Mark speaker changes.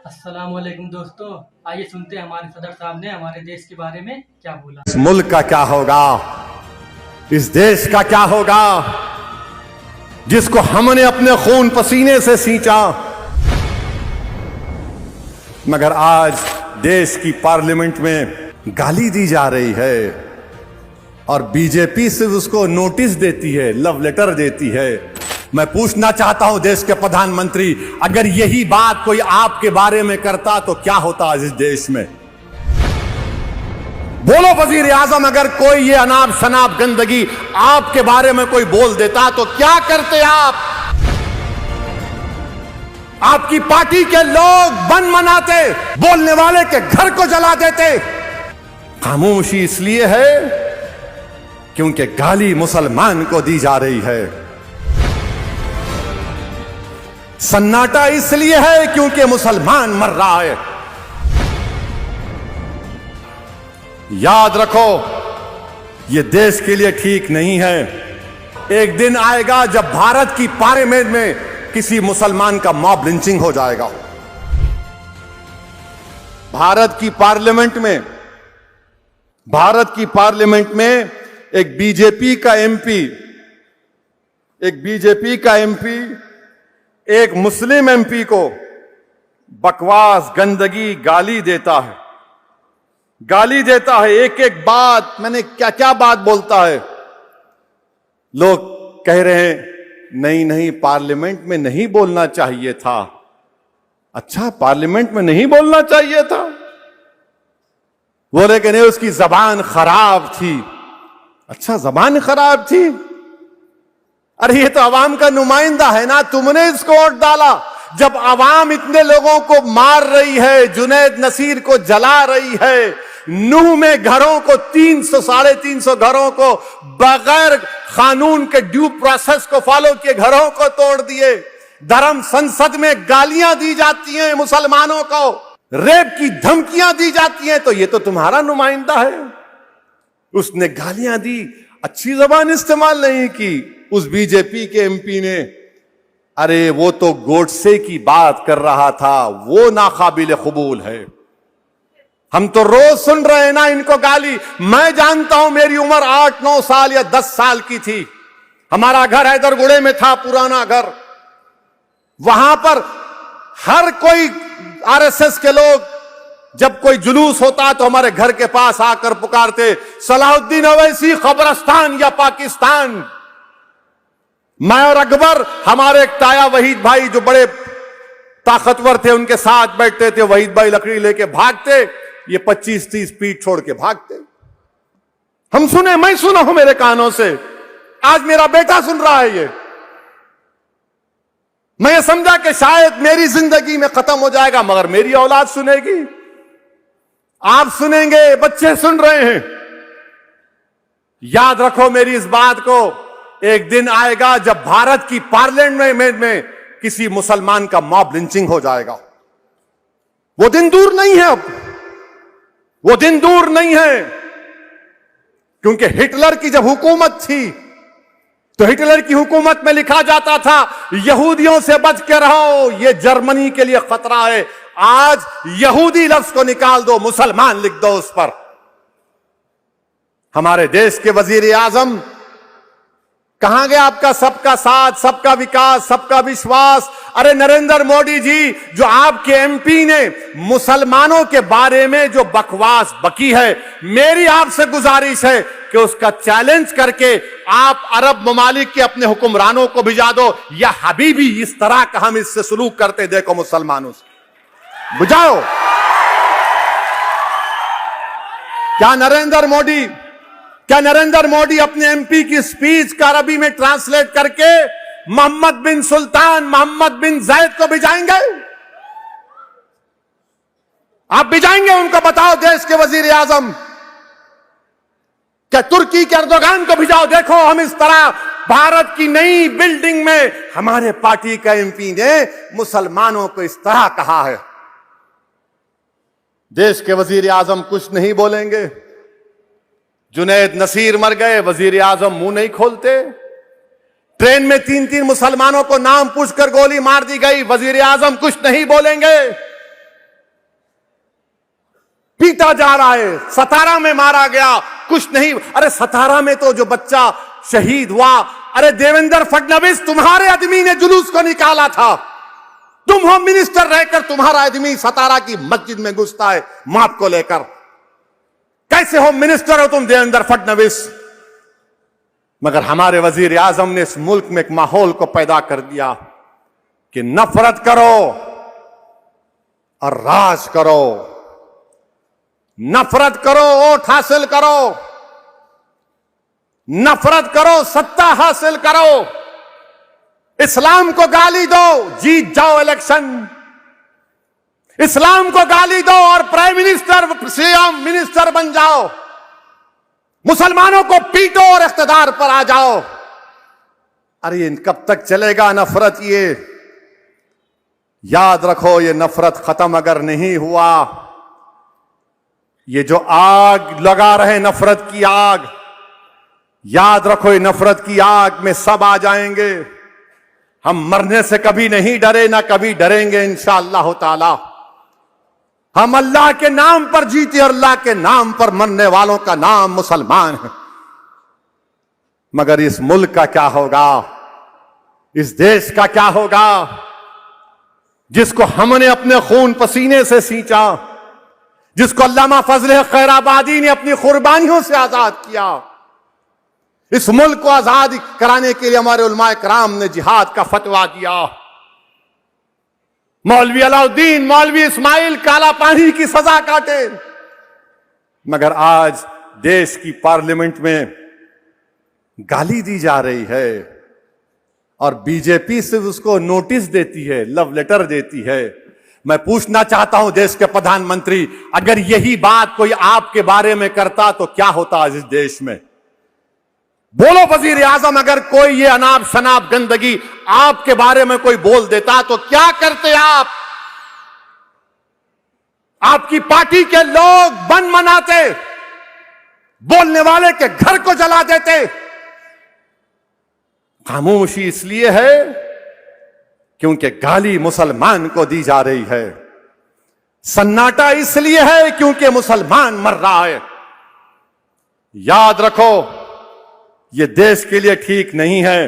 Speaker 1: अस्सलामुअलैकुम दोस्तों, आइए सुनते हैं हमारे सदर साहब ने हमारे देश के बारे में क्या बोला।
Speaker 2: इस मुल्क का क्या होगा, इस देश का क्या होगा जिसको हमने अपने खून पसीने से सींचा, मगर आज देश की पार्लियामेंट में गाली दी जा रही है और बीजेपी सिर्फ उसको नोटिस देती है, लव लेटर देती है। मैं पूछना चाहता हूं देश के प्रधानमंत्री, अगर यही बात कोई आपके बारे में करता तो क्या होता इस देश में? बोलो वजीर आजम, अगर कोई ये अनाप शनाप गंदगी आपके बारे में कोई बोल देता तो क्या करते आप? आपकी पार्टी के लोग बंद मनाते, बोलने वाले के घर को जला देते। खामोशी इसलिए है क्योंकि गाली मुसलमान को दी जा रही है। सन्नाटा इसलिए है क्योंकि मुसलमान मर रहा है। याद रखो, यह देश के लिए ठीक नहीं है। एक दिन आएगा जब भारत की पार्लियामेंट में किसी मुसलमान का मॉब लिंचिंग हो जाएगा। भारत की पार्लियामेंट में एक बीजेपी का एमपी एक मुस्लिम एमपी को बकवास, गंदगी, गाली देता है। एक एक बात, मैंने क्या क्या बात बोलता है। लोग कह रहे हैं नहीं पार्लियामेंट में नहीं बोलना चाहिए था। अच्छा, पार्लियामेंट में नहीं बोलना चाहिए था? बोले कि नहीं, उसकी जबान खराब थी। अच्छा, जबान खराब थी? अरे ये तो अवाम का नुमाइंदा है ना, तुमने इसको वोट डाला। जब अवाम इतने लोगों को मार रही है, जुनैद नसीर को जला रही है, नूह में घरों को 300-350 घरों को बगैर कानून के ड्यू प्रोसेस को फॉलो किए घरों को तोड़ दिए, धर्म संसद में गालियां दी जाती हैं मुसलमानों को, रेप की धमकियां दी जाती हैं, तो ये तो तुम्हारा नुमाइंदा है। उसने गालियां दी, अच्छी जबान इस्तेमाल नहीं की। उस बीजेपी के एमपी ने, अरे वो तो गोडसे की बात कर रहा था, वो नाकाबिल कबूल है। हम तो रोज सुन रहे हैं ना इनको गाली। मैं जानता हूं, मेरी उम्र 8-9 साल या 10 साल की थी। हमारा घर हैदरगुड़े में था, पुराना घर। वहां पर हर कोई आरएसएस के लोग, जब कोई जुलूस होता तो हमारे घर के पास आकर पुकारते, सलाहुद्दीन अवैसी कब्रिस्तान या पाकिस्तान। मैं और अकबर, हमारे एक ताया वहीद भाई जो बड़े ताकतवर थे, उनके साथ बैठते थे। वहीद भाई लकड़ी लेके भागते, ये 25-30 फीट छोड़ के भागते। हम सुने, मैं सुना हूं मेरे कानों से, आज मेरा बेटा सुन रहा है ये। मैं ये समझा कि शायद मेरी जिंदगी में खत्म हो जाएगा, मगर मेरी औलाद सुनेगी, आप सुनेंगे, बच्चे सुन रहे हैं। याद रखो मेरी इस बात को, एक दिन आएगा जब भारत की पार्लियामेंट में किसी मुसलमान का मॉब लिंचिंग हो जाएगा। वो दिन दूर नहीं है, अब वो दिन दूर नहीं है। क्योंकि हिटलर की जब हुकूमत थी तो हिटलर की हुकूमत में लिखा जाता था, यहूदियों से बच के रहो, ये जर्मनी के लिए खतरा है। आज यहूदी लफ्ज को निकाल दो, मुसलमान लिख दो उस पर। हमारे देश के वजीर आजम, कहां गया आपका सबका साथ, सबका विकास, सबका विश्वास? अरे नरेंद्र मोदी जी, जो आपके एमपी ने मुसलमानों के बारे में जो बकवास बकी है, मेरी आपसे गुजारिश है कि उसका चैलेंज करके आप अरब ममालिक के अपने हुक्मरानों को भिजा दो, या हबीबी इस तरह का हम इससे सलूक करते देखो मुसलमानों से, बुझाओ। क्या नरेंद्र मोदी अपने एमपी की स्पीच का अरबी में ट्रांसलेट करके मोहम्मद बिन सुल्तान, मोहम्मद बिन जैद को भिजाएंगे? आप भिजाएंगे उनको? बताओ देश के वजीर आजम। क्या तुर्की के अर्दोगान को भिजाओ? देखो हम इस तरह भारत की नई बिल्डिंग में हमारे पार्टी का एमपी ने मुसलमानों को इस तरह कहा है। देश के वजीर आजम कुछ नहीं बोलेंगे। जुनैद नसीर मर गए, वजीर आजम मुंह नहीं खोलते। ट्रेन में 3-3 मुसलमानों को नाम पूछकर गोली मार दी गई, वजीर आजम कुछ नहीं बोलेंगे। पीटा जा रहा है, 17 में मारा गया, कुछ नहीं। अरे 17 में तो जो बच्चा शहीद हुआ, अरे देवेंद्र फडणवीस तुम्हारे आदमी ने जुलूस को निकाला था। तुम होम मिनिस्टर रहकर तुम्हारा आदमी 17 की मस्जिद में घुसता है माप को लेकर। कैसे होम मिनिस्टर हो तुम देवेंद्र फडणवीस? मगर हमारे वजीर आजम ने इस मुल्क में एक माहौल को पैदा कर दिया कि नफरत करो और राज करो, नफरत करो वोट हासिल करो, नफरत करो सत्ता हासिल करो, इस्लाम को गाली दो, जीत जाओ इलेक्शन, इस्लाम को गाली दो और प्राइम मिनिस्टर सीएम मिनिस्टर बन जाओ, मुसलमानों को पीटो और इख्तिदार पर आ जाओ। अरे ये कब तक चलेगा नफरत? ये याद रखो, ये नफरत खत्म अगर नहीं हुआ, ये जो आग लगा रहे नफरत की आग, याद रखो ये नफरत की आग में सब आ जाएंगे। हम मरने से कभी नहीं डरे, ना कभी डरेंगे इंशाअल्लाह ताला। हम अल्लाह के नाम पर जीते और अल्लाह के नाम पर मरने वालों का नाम मुसलमान है। मगर इस मुल्क का क्या होगा, इस देश का क्या होगा जिसको हमने अपने खून पसीने से सींचा, जिसको अल्लामा फजल खैराबादी ने अपनी कुर्बानियों से आजाद किया। इस मुल्क को आजाद कराने के लिए हमारे उलमाए कराम ने जिहाद का फतवा दिया। मौलवी अलाउद्दीन, मौलवी इस्माइल काला पानी की सजा काटे, मगर आज देश की पार्लियामेंट में गाली दी जा रही है और बीजेपी सिर्फ उसको नोटिस देती है, लव लेटर देती है। मैं पूछना चाहता हूं देश के प्रधानमंत्री, अगर यही बात कोई आपके बारे में करता तो क्या होता आज इस देश में? बोलो वजीर आजम, अगर कोई ये अनाप शनाप गंदगी आपके बारे में कोई बोल देता तो क्या करते आप? आपकी पार्टी के लोग बन मनाते, बोलने वाले के घर को जला देते। खामोशी इसलिए है क्योंकि गाली मुसलमान को दी जा रही है, सन्नाटा इसलिए है क्योंकि मुसलमान मर रहा है। याद रखो, ये देश के लिए ठीक नहीं है।